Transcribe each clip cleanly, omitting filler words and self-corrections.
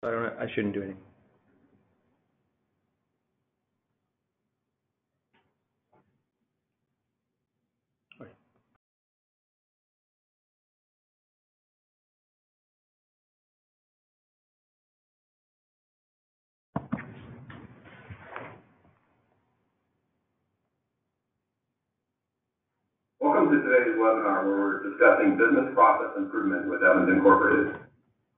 I shouldn't do anything. Welcome to today's webinar where we're discussing business process improvement with Evans Incorporated.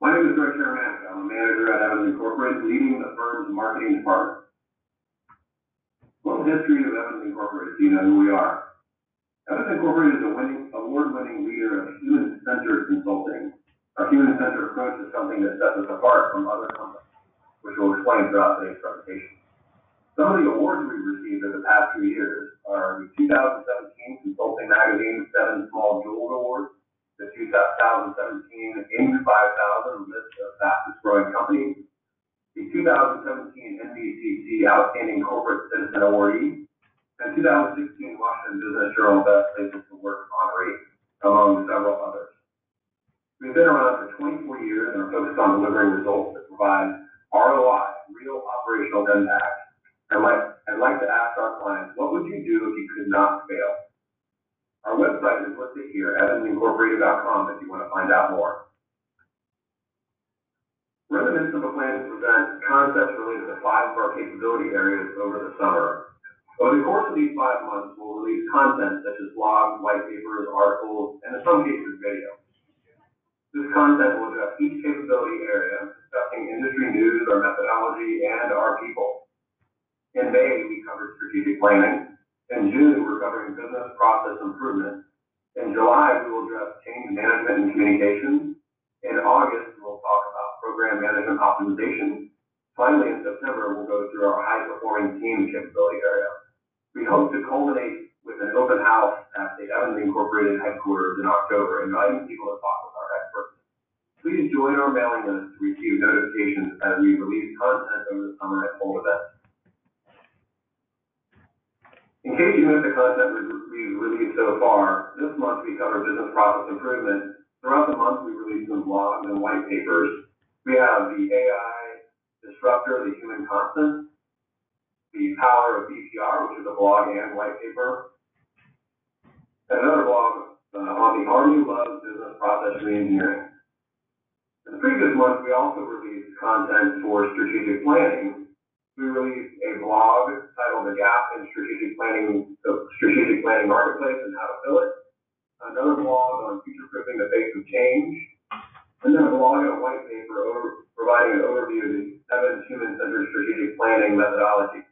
My name is Greg Shermanek. I'm a manager at Evans Incorporated, leading the firm's marketing department. A little history of Evans Incorporated, so you know who we are. Evans Incorporated is a award-winning leader of human-centered consulting. Our human-centered approach is something that sets us apart from other companies, which we'll explain throughout today's presentation. Some of the awards we've received over the past 2 years are the 2017 Consulting Magazine 7 Small Jewels Award, the 2017 Inc. 5000 list of fastest growing companies, the 2017 NBCC Outstanding Corporate Citizen Awardee, and 2016 Washington Business Journal Best Places to Work honoree, among several others. We've been around for 24 years and are focused on delivering results that provide ROI, real operational impact. I'd like to ask our clients, what would you do if you could not fail? Our website is listed here, evansincorporated.com, if you want to find out more. We're in the midst of a plan to present concepts related to 5 of our capability areas over the summer. Over the course of these 5 months, we'll release content such as blogs, white papers, articles, and in some cases, video. This content will address each capability area, discussing industry news, our methodology, and our people. In May, we covered strategic planning. In June, we're covering business process improvement. In July, we will address change management and communications. In August, we'll talk about program management optimization. Finally, in September, we'll go through our high-performing team capability area. We hope to culminate with an open house at the Evans Incorporated headquarters in October, inviting people to talk with our experts. Please join our mailing list to receive notifications as we release content over the summer at full events. In case you missed the content we've released so far, this month we cover business process improvement. Throughout the month, we release some blogs and white papers. We have the AI Disruptor, the Human Constant, the Power of BPR, which is a blog and white paper, and another blog on the Army Loves Business Process Reengineering. In the previous month, we also released content for strategic planning. We released a blog titled The Gap in Strategic Planning, the Strategic Planning Marketplace and How to Fill It. Another blog on future-proofing the face of change. And then a blog and a white paper providing an overview of the Evans Human-Centered Strategic Planning methodology.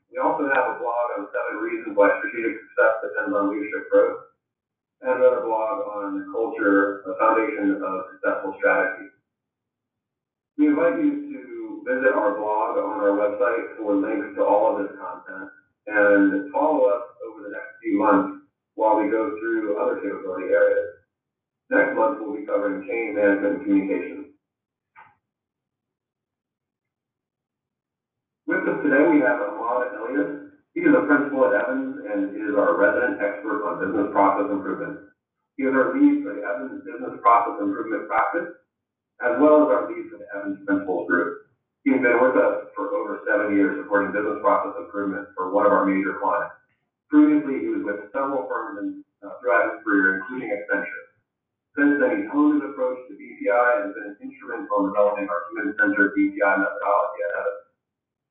We also have a blog on 7 reasons why strategic success depends on leadership growth. And another blog on culture, the foundation of successful strategy. We invite you to visit our blog on our website for links to all of this content and follow us over the next few months while we go through other capability areas. Next month, we'll be covering change management and communications. With us today, we have Ahmad Elias. He is a principal at Evans and is our resident expert on business process improvement. He is our lead for the Evans Business Process Improvement Practice, as well as our lead for the Evans Principals Group. He's been with us for over 7 years supporting business process improvement for one of our major clients. Previously, he was with several firms throughout his career, including Accenture. Since then, he's honed his approach to BPI and has been instrumental in developing our human-centered BPI methodology at Evans.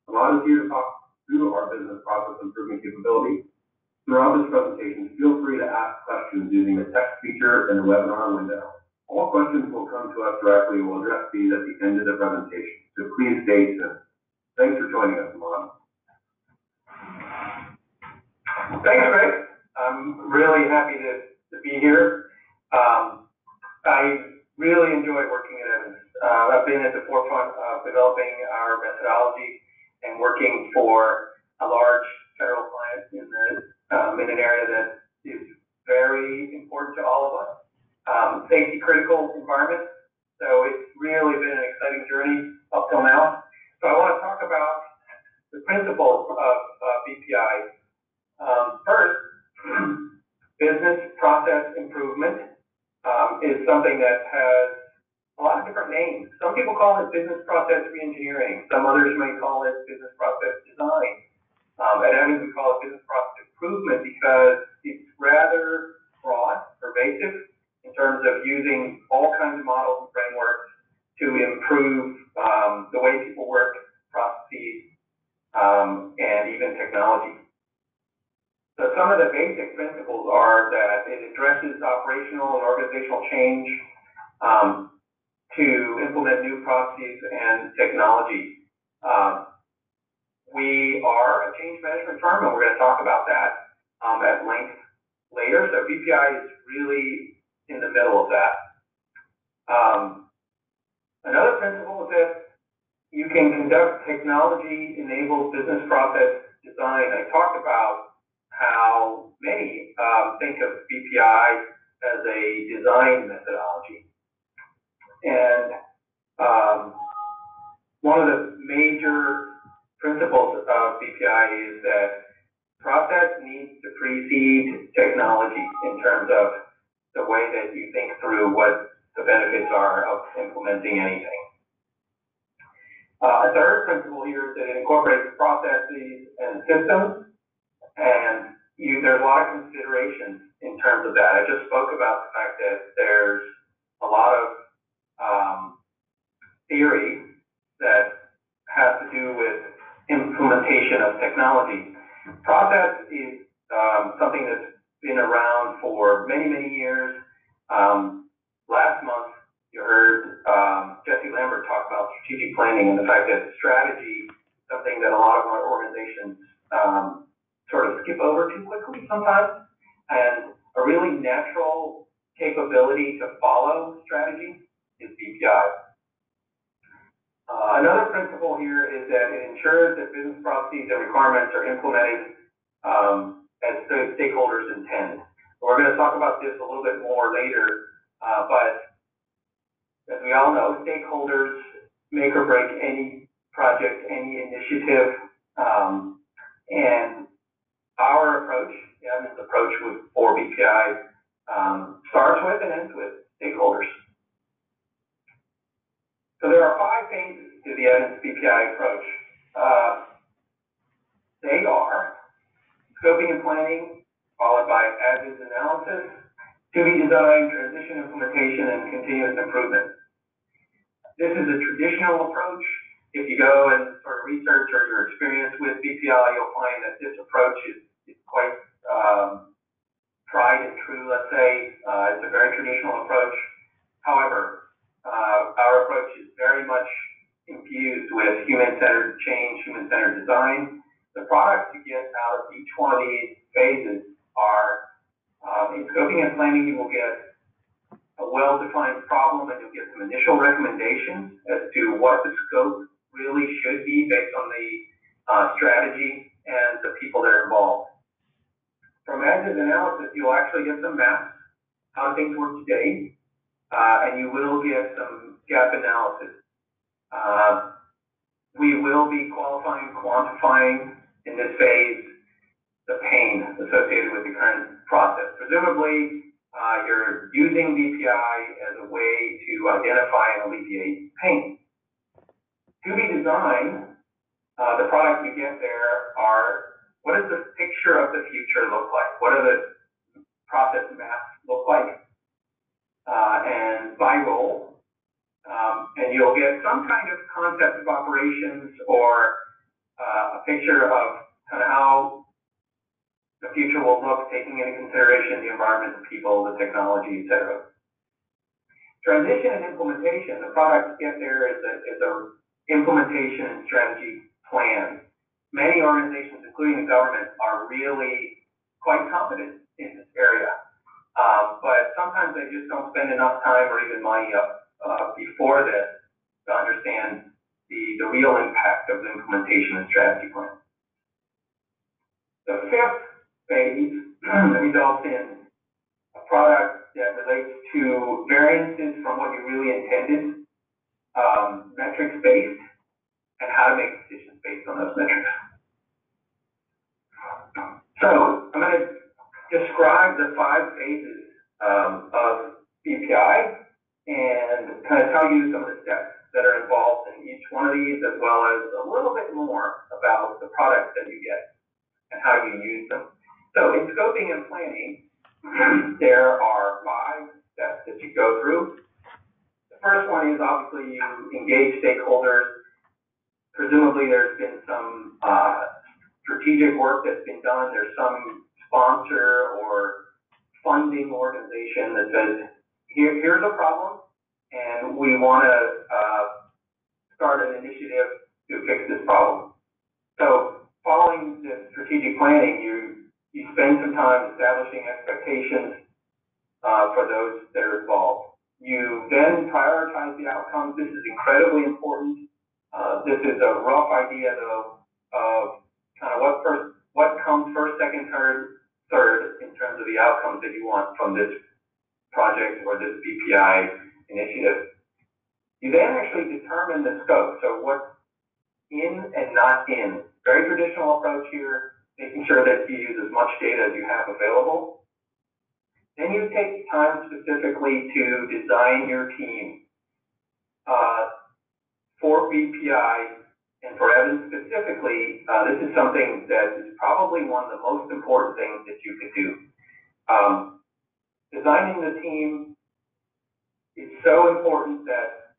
Ahmad is here to talk through our business process improvement capability. Throughout this presentation, feel free to ask questions using the text feature in the webinar window. All questions will come to us directly. We'll address these at the end of the presentation, so please stay tuned. Thanks for joining us, Ahmad. Thanks, Greg. I'm really happy to be here. I really enjoy working at Evans. I've been at the forefront of developing our methodology and working for a large federal client in an area that is very important to all of us. Safety critical environment. So it's really been an exciting journey up till now. So I want to talk about the principles of BPI. First, business process improvement is something that has a lot of different names. Some people call it business process reengineering. Some others may call it business process design. At Evans, we call it business process improvement because it's rather broad, pervasive, in terms of using all kinds of models and frameworks to improve the way people work, processes, and even technology. So some of the basic principles are that it addresses operational and organizational change to implement new processes and technology. We are a change management firm, and we're going to talk about that at length later. So BPI is really in the middle of that. Another principle is that you can conduct technology-enabled business process design. I talked about how many think of BPI as a design methodology. And one of the major principles of BPI is that process needs to precede technology in terms of the way that you think through what the benefits are of implementing anything. A third principle here is that it incorporates processes and systems, and there's a lot of considerations in terms of that. I just spoke about the fact that there's a lot of theory that has to do with implementation of technology. Process is something that's been around for many, many years. Last month, you heard Jesse Lambert talk about strategic planning and the fact that strategy is something that a lot of our organizations sort of skip over too quickly sometimes, and a really natural capability to follow strategy is BPI. Another principle here is that it ensures that business processes and requirements are implemented as the stakeholders intend. We're going to talk about this a little bit more later, but as we all know, stakeholders make or break any project, any initiative, and our approach, Evans' approach for BPI, starts with and ends with stakeholders. So there are 5 phases to the Evans BPI approach. They are scoping and planning, followed by as-is analysis, to-be design, transition implementation, and continuous improvement. This is a traditional approach. If you go and sort of research or your experience with BPI, you'll find that this approach is quite tried and true, let's say. It's a very traditional approach. However, our approach is very much infused with human-centered change, human-centered design. The products you get out of each one of these phases are, in scoping and planning, you will get a well-defined problem, and you'll get some initial recommendations as to what the scope really should be based on the strategy and the people that are involved. From as-is analysis, you'll actually get some maps, how things work today, and you will get some gap analysis. We will be qualifying, quantifying in this phase the pain associated with the current process. Presumably, you're using BPI as a way to identify and alleviate pain. To be designed, the products you get there are, what does the picture of the future look like? What do the process maps look like? And by role, and you'll get some kind of concept of operations or a picture of kind of how the future will look, taking into consideration the environment, the people, the technology, etc. Transition and implementation, the product to get there is a implementation and strategy plan. Many organizations, including the government, are really quite competent in this area, but sometimes they just don't spend enough time or even money before this to understand the real impact of the implementation and strategy plan. The 5th phase results in a product that relates to variances from what you really intended, metrics-based, and how to make decisions based on those metrics. So I'm going to describe the 5 phases of BPI and kind of tell you some of the steps that are involved in each one of these, as well as a little bit more about the products that you get and how you use them. So in scoping and planning, there are 5 steps that you go through. The first one is obviously you engage stakeholders. Presumably there's been some strategic work that's been done. There's some sponsor or funding organization that says, here's a problem, and we want to start an initiative to fix this problem. So following the strategic planning, you spend some time establishing expectations for those that are involved. You then prioritize the outcomes. This is incredibly important. This is a rough idea, though, of kind of what comes first, second, third in terms of the outcomes that you want from this project or this BPI initiative. You then actually determine the scope. So what's in and not in. Very traditional approach here, making sure that you use as much data as you have available. Then you take time specifically to design your team for BPI, and for Evans specifically, this is something that is probably one of the most important things that you could do. Designing the team is so important that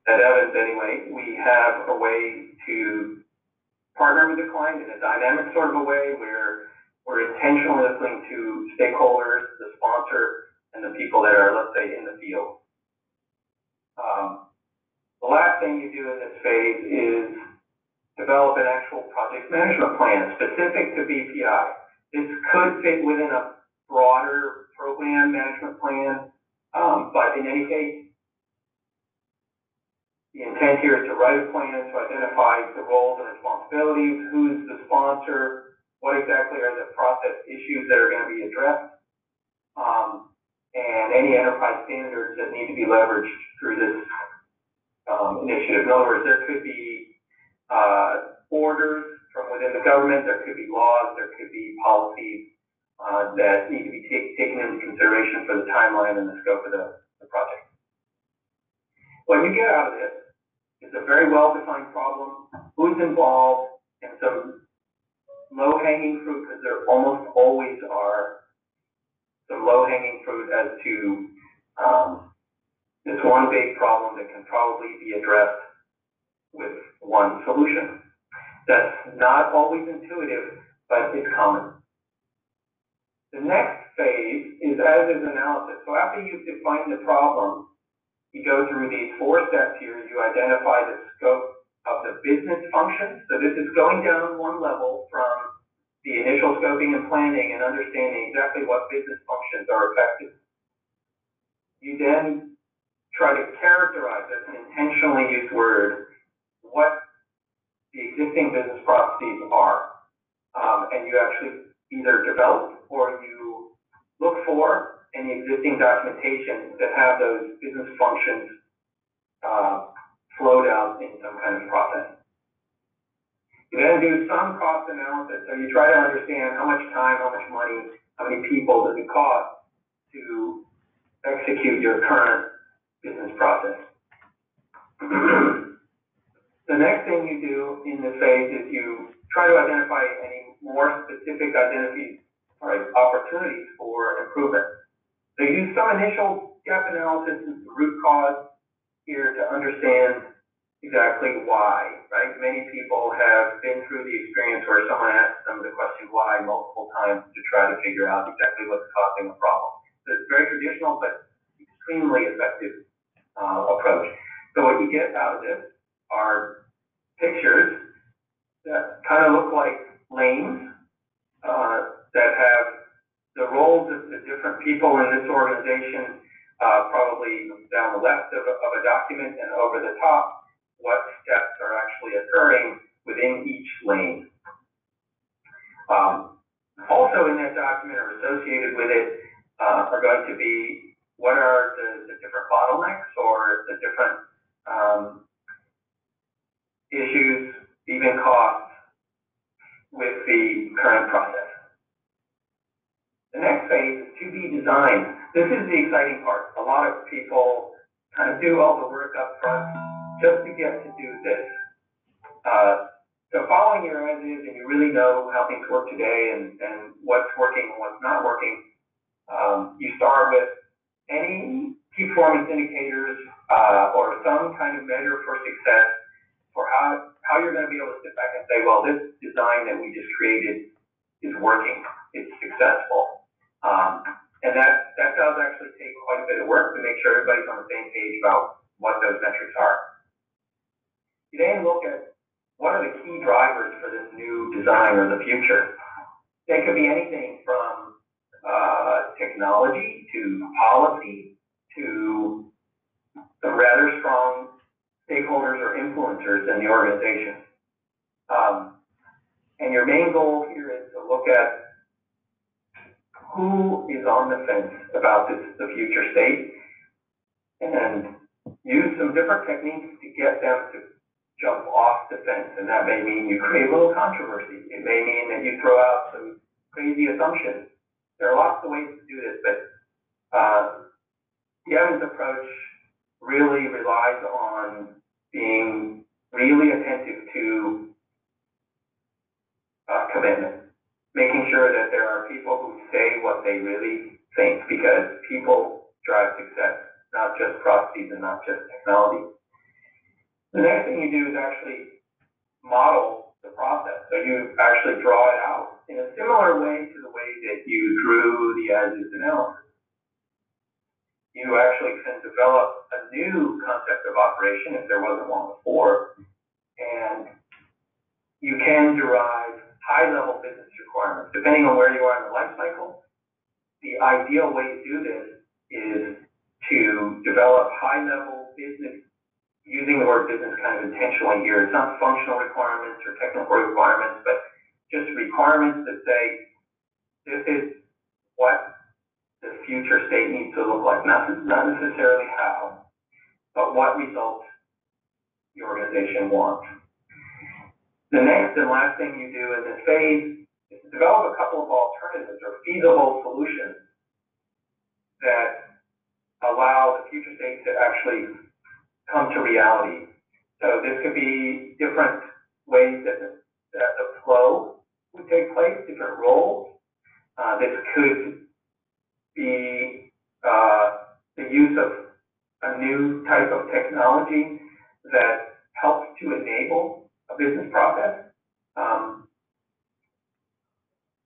at Evans anyway, we have a way to partner with the client in a dynamic sort of a way where we're intentionally listening to stakeholders, the sponsor, and the people that are, let's say, in the field. The last thing you do in this phase is develop an actual project management plan specific to BPI. This could fit within a broader program management plan, but in any case, the intent here is to write a plan to identify the roles and responsibilities, who's the sponsor, what exactly are the process issues that are going to be addressed, and any enterprise standards that need to be leveraged through this initiative. In other words, there could be orders from within the government, there could be laws, there could be policies that need to be taken into consideration for the timeline and the scope of the project. What you get out of this is a very well-defined problem, who's involved, and some low-hanging fruit, because there almost always are some low-hanging fruit as to this one big problem that can probably be addressed with one solution. That's not always intuitive, but it's common. The next phase is as-is analysis. So after you've defined the problem, you go through these 4 steps here. You identify the scope of the business functions. So this is going down one level from the initial scoping and planning and understanding exactly what business functions are affected. You then try to characterize, that's an intentionally used word, what the existing business processes are. And you actually either develop or you look for any existing documentation that have those business functions flowed out in some kind of process. You then do some cost analysis, so you try to understand how much time, how much money, how many people does it cost to execute your current business process. The next thing you do in this phase is you try to identify any more specific opportunities for improvement. So you use some initial gap analysis and some root cause here to understand exactly why, right? Many people have been through the experience where someone asks them the question why multiple times to try to figure out exactly what's causing a problem. So it's very traditional, but extremely effective approach. So what you get out of this are pictures that kind of look like lanes that have the roles of the different people in this organization, probably down the left of a document, and over the top, what steps are actually occurring within each lane. Also in that document or associated with it are going to be what are the different bottlenecks or the different issues, even costs, with the current process. The next phase is to be designed. this is the exciting part. A lot of people kind of do all the work up front just to get to do this. So following your as is, and you really know how things work today and what's working and what's not working, you start with any key performance indicators or some kind of measure for success for how you're going to be able to sit back and say, well, this design that we just created is working, it's successful. And that does actually take quite a bit of work to make sure everybody's on the same page about what those metrics are. You then look at what are the key drivers for this new design or the future. They could be anything from technology to policy to some rather strong stakeholders or influencers in the organization. And your main goal here is to look at who is on the fence about the future state, and use some different techniques to get them to jump off the fence. And that may mean you create a little controversy. It may mean that you throw out some crazy assumptions. There are lots of ways to do this, but the Evans approach really relies on being really attentive to commitment, making sure that there are people who say what they really think, because people drive success, not just processes and not just technology. The next thing you do is actually model the process. So you actually draw it out in a similar way to the way that you drew the as-is analysis. You actually can develop a new concept of operation if there wasn't one before, and you can derive high-level business requirements. Depending on where you are in the life cycle, the ideal way to do this is to develop high-level business, using the word business kind of intentionally here. It's not functional requirements or technical requirements, but just requirements that say, this is what the future state needs to look like. Not necessarily how, but what results the organization wants. The next and last thing you do in this phase is to develop a couple of alternatives or feasible solutions that allow the future state to actually come to reality. So this could be different ways that the flow would take place, different roles. This could be the use of a new type of technology that helps to enable a business process.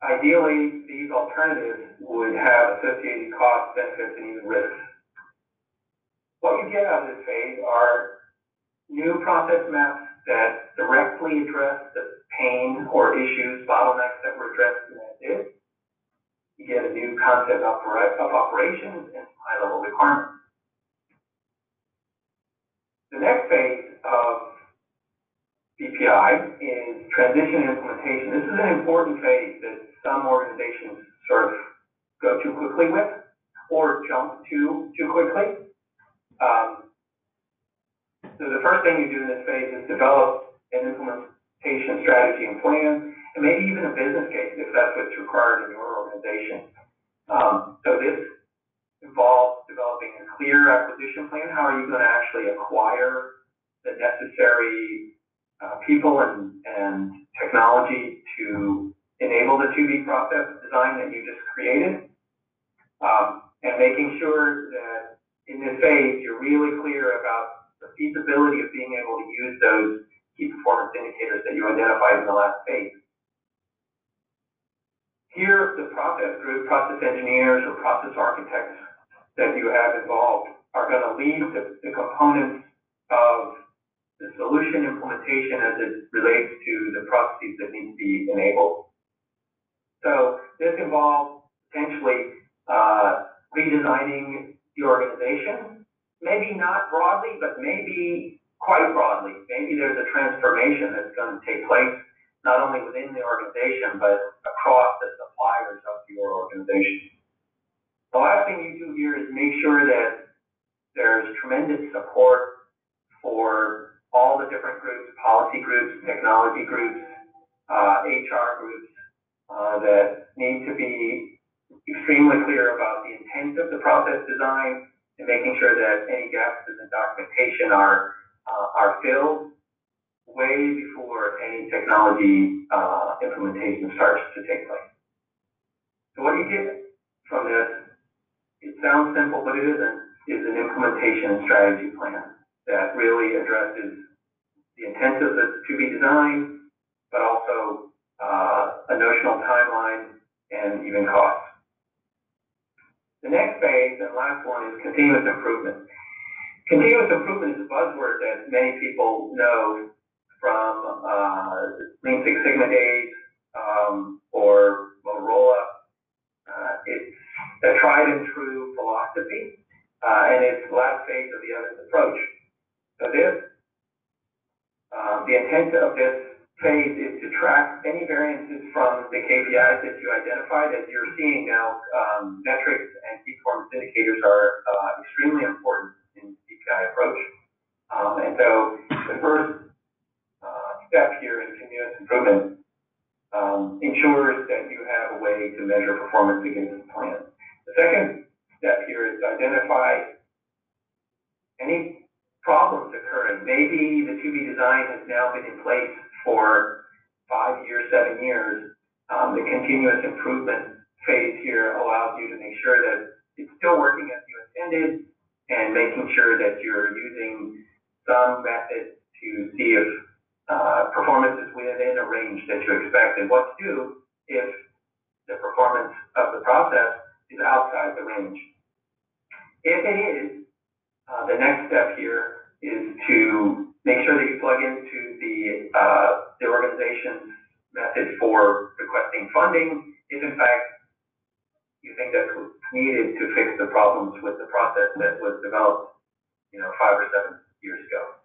Ideally, these alternatives would have associated costs, benefits, and even risks. What you get out of this phase are new process maps that directly address the pain or issues, bottlenecks that were addressed in that bid. You get a new concept of operations and high-level requirements. The next phase of BPI is transition and implementation. This is an important phase that some organizations sort of go too quickly with or jump to too quickly. So the first thing you do in this phase is develop an implementation strategy and plan, and maybe even a business case if that's what's required in your organization. So this involves developing a clear acquisition plan. How are you going to actually acquire the necessary people and technology to enable the 2B process design that you just created? And making sure that in this phase, you're really clear about the feasibility of being able to use those key performance indicators that you identified in the last phase. Here, the process group, process engineers, or process architects that you have involved are going to lead the components of the solution implementation as it relates to the processes that need to be enabled. So this involves potentially redesigning the organization, maybe not broadly, but maybe quite broadly. Maybe there's a transformation that's going to take place not only within the organization, but across the suppliers of your organization. The last thing you do here is make sure that there's tremendous support for all the different groups, policy groups, technology groups, HR groups, that need to be extremely clear about the intent of the process process design and making sure that any gaps in the documentation are filled way before any technology implementation starts to take place. So what you get from this, it sounds simple, but it isn't, is an implementation and strategy plan that really addresses the intent of the to-be design, but also a notional timeline and even costs. The next phase and last one is continuous improvement. Continuous improvement is a buzzword that many people know from Lean Six Sigma days or Motorola. It's a tried and true philosophy, and it's the last phase of the Evans approach. So the intent of this phase is to track any variances from the KPIs that you identified. As you're seeing now, metrics and key performance indicators are extremely important in CPI approach. And so the first step here in continuous improvement ensures that you have a way to measure performance against the plan. The second step here is to identify any problems occurring. Maybe the to-be design has now been in place for 5 years, 7 years. The continuous improvement phase here allows you to make sure that it's still working as you intended and making sure that you're using some method to see if performance is within a range that you expect, and what to do if the performance of the process is outside the range. If it is, the next step here is to make sure that you plug into the organization's method for requesting funding, if in fact you think that's what's needed to fix the problems with the process that was developed, 5 or 7 years ago.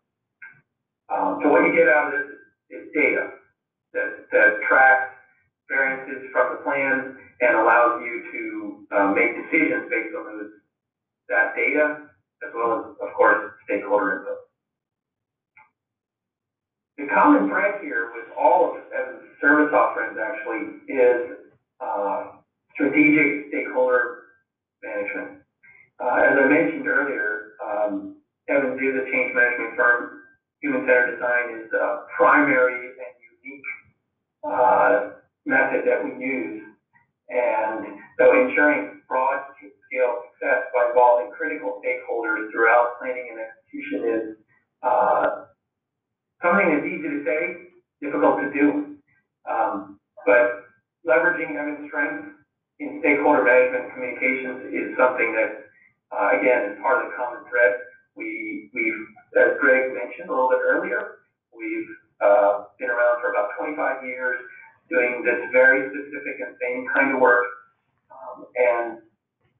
So what you get out of this is data that tracks variances from the plan and allows you to make decisions based on that data, as well as, of course, stakeholder input. The common thread here with all of Evans' service offerings actually is strategic stakeholder management. As I mentioned earlier, Evans is a change management firm. Human-centered design is a primary and unique method that we use. And so ensuring broad-scale success by involving critical stakeholders throughout planning and execution is something that's easy to say, difficult to do. But leveraging Evans' strengths in stakeholder management communications is something that, again, is part of the common thread. We've, as Greg mentioned a little bit earlier, we've been around for about 25 years doing this very specific and same kind of work. And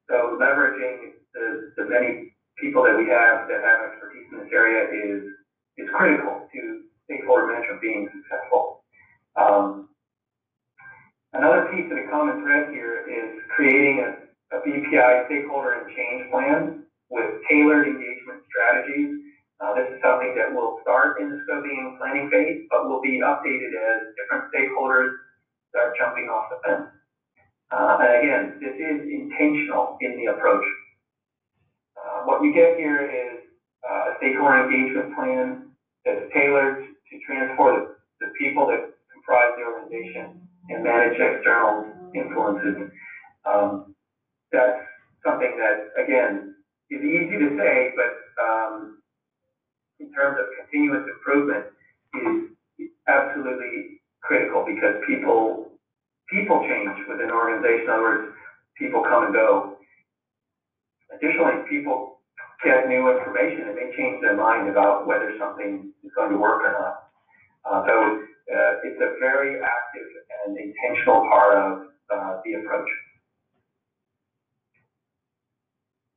so leveraging the many people that we have that have expertise in this area is critical to stakeholder management being successful. Another piece of the common thread here is creating a BPI stakeholder and change plan with tailored engagement strategies. This is something that will start in the scoping and planning phase, but will be updated as different stakeholders start jumping off the fence. And again, this is intentional in the approach. What you get here is a stakeholder engagement plan that's tailored to transform the people that comprise the organization and manage external influences. That's something that, again, is easy to say, but in terms of continuous improvement is absolutely critical because people change within an organization. In other words, people come and go. Additionally, people get new information and they change their mind about whether something is going to work or not. So it's a very active and intentional part of the approach.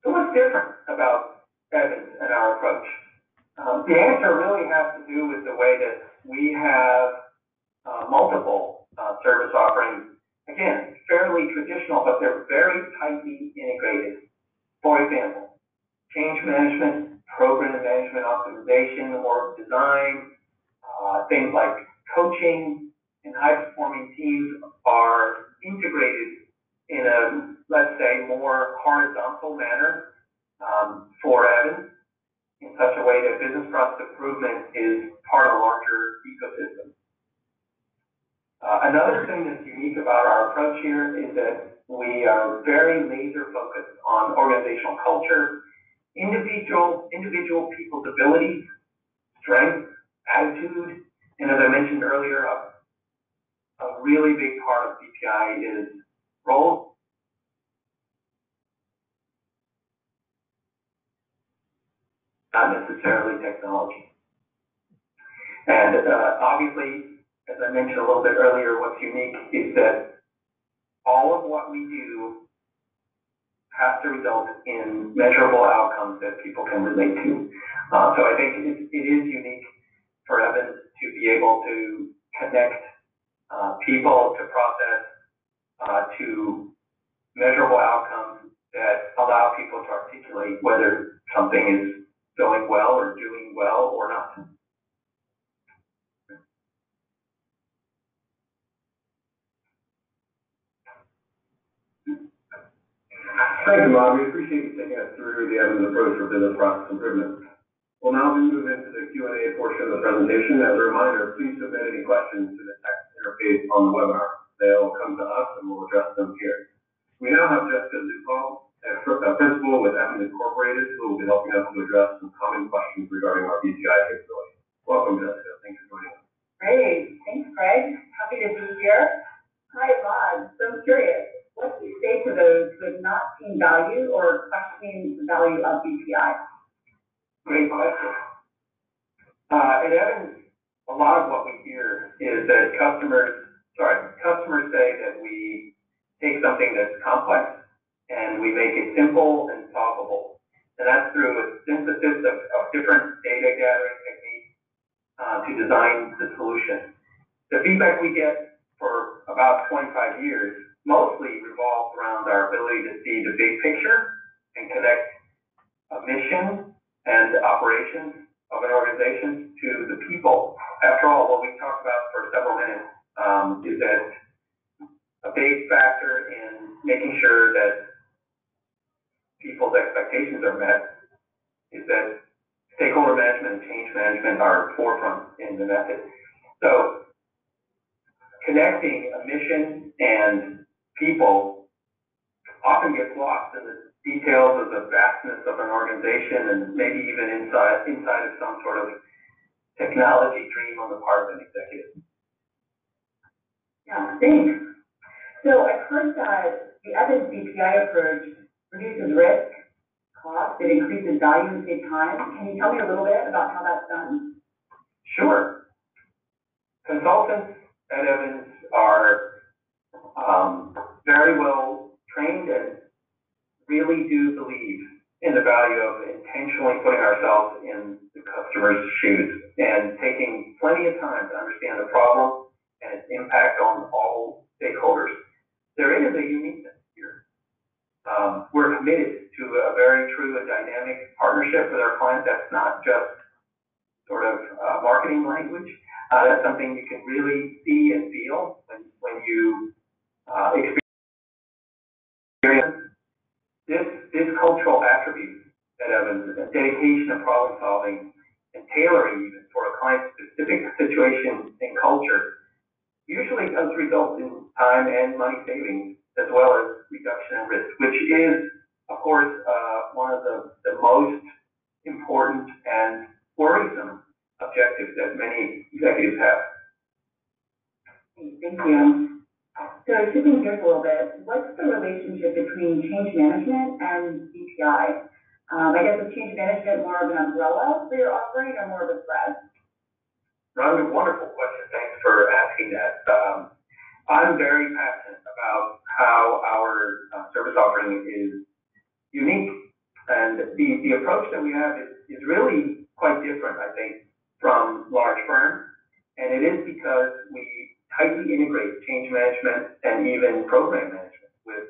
So what's different about Evans and our approach? The answer really has to do with the way that we have multiple service offerings. Again, fairly traditional, but they're very tightly integrated. For example, change management, program management optimization, or design, things like coaching and high-performing teams are integrated in a, let's say, more horizontal manner for Evans, in such a way that business process improvement is part of a larger ecosystem. Another thing that's unique about our approach here is that we are very laser focused on organizational culture, individual people's abilities, strengths, attitude, and as I mentioned earlier, a really big part of BPI is roles. Not necessarily technology. And obviously, as I mentioned a little bit earlier, what's unique is that all of what we do has to result in measurable outcomes that people can relate to. So I think it is unique for Evans to be able to connect people to process to measurable outcomes that allow people to articulate whether something is going well or doing well or not. Thank you, Bob. We appreciate you taking us through the Evans approach for business process improvement. We'll now move into the Q&A portion of the presentation. As a reminder, please submit any questions to the text interface on the webinar. They'll come to us and we'll address them here. We now have Jessica Zupal, a principal with Evans Incorporated, who will be helping us to address some common questions regarding our BPI capability. Welcome, Jessica. Thanks for joining us. Great. Thanks, Greg. Happy to be here. Hi, Bob. So curious. What do you say to those who have not seen value or questioning the value of BPI? Great question. At Evans, a lot of what we hear is that customers say that we take something that's complex and we make it simple and solvable. And that's through a synthesis of different data gathering techniques to design the solution. The feedback we get for about 25 years mostly revolves around our ability to see the big picture and connect a mission and operations of an organization to the people. After all, what we talked about for several minutes is that a big factor in making sure that people's expectations are met is that stakeholder management and change management are forefront in the method. So connecting a mission and people often gets lost in the details of the vastness of an organization and maybe even inside of some sort of technology dream on the part of an executive. Yeah, thanks. So I've heard that the Evans BPI approach reduces risk, cost, it increases value and saves time. Can you tell me a little bit about how that's done? Sure. Consultants at Evans are very well trained and really do believe in the value of intentionally putting ourselves in the customer's shoes and taking plenty of time to understand the problem and its impact on all stakeholders. There is a uniqueness here. We're committed to a very true and dynamic partnership with our clients. That's not just sort of marketing language. That's something you can really see and feel when you experience this cultural attribute at Evans, dedication to problem solving and tailoring even for a client's specific situation and culture, usually does result in time and money savings as well as reduction in risk, which is, of course, one of the most important and worrisome objectives that many executives have. Thank you. So shifting gears a little bit, what's the relationship between change management and BPI? I guess is change management more of an umbrella for your offering or more of a thread? Rhonda, wonderful question. Thanks for asking that. I'm very passionate about how our service offering is unique. And the approach that we have is really quite different, I think, from large firms. And it is because we tightly integrate change management and even program management with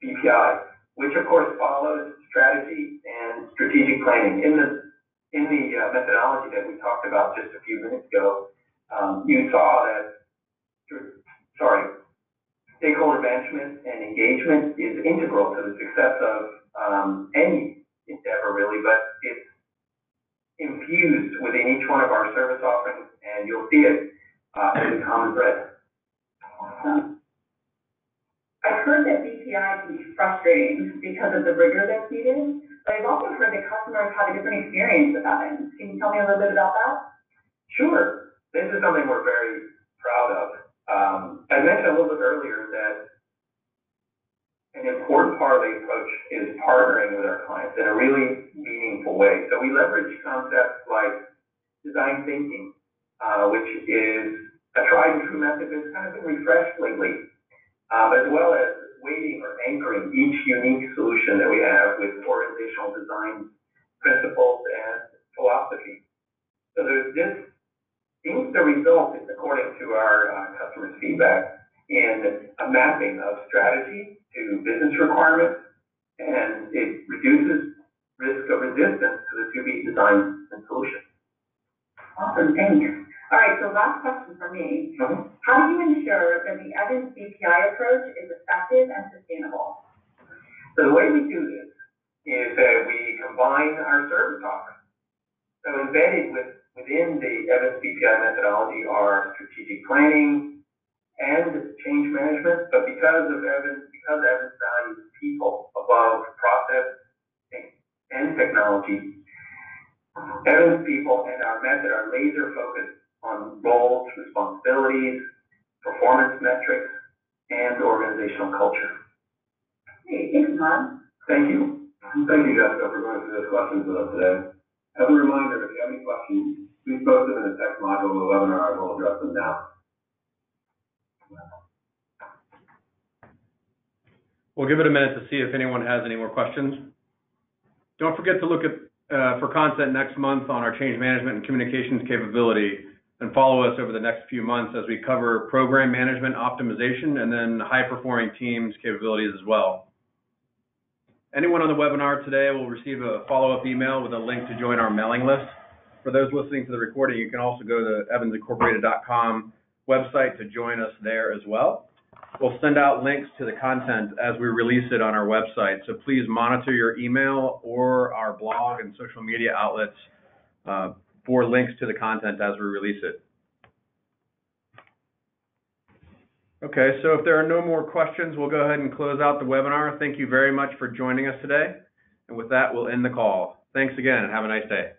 BPI, which of course follows strategy and strategic planning. In the methodology that we talked about just a few minutes ago, you saw that, stakeholder management and engagement is integral to the success of any endeavor, really, but it's infused within each one of our service offerings, and you'll see it as a common thread. Awesome. I've heard that BPI can be frustrating because of the rigor that's needed, but I've also heard that customers have a different experience with Evans. Can you tell me a little bit about that? Sure. This is something we're very proud of. I mentioned a little bit earlier that an important part of the approach is partnering with our clients in a really meaningful way. So we leverage concepts like design thinking, which is a tried and true method that's kind of been refreshed lately, as well as weighting or anchoring each unique solution that we have with organizational design principles and philosophy. So this seems to result, according to our customers' feedback, in a mapping of strategy to business requirements, and it reduces risk of resistance to the to-be designs and solutions. Awesome, thanks. All right, so last question from me. How do you ensure that the Evans BPI approach is effective and sustainable? So the way we do this is that we combine our service offerings. So embedded within the Evans BPI methodology are strategic planning and change management, but because Evans values people above process and technology, Evans people and our method are laser focused on roles, responsibilities, performance metrics, and organizational culture. Hey, thanks, Todd. Thank you. Thank you, Jessica, for going through those questions with us today. As a reminder, if you have any questions, please post them in the text module of the webinar and we'll address them now. We'll give it a minute to see if anyone has any more questions. Don't forget to look at for content next month on our change management and communications capability, and follow us over the next few months as we cover program management optimization and then high-performing teams capabilities as well. Anyone on the webinar today will receive a follow-up email with a link to join our mailing list. For those listening to the recording, you can also go to the evansincorporated.com website to join us there as well. We'll send out links to the content as we release it on our website, so please monitor your email or our blog and social media outlets for links to the content as we release it. Okay, so if there are no more questions, we'll go ahead and close out the webinar. Thank you very much for joining us today. And with that, we'll end the call. Thanks again, and have a nice day.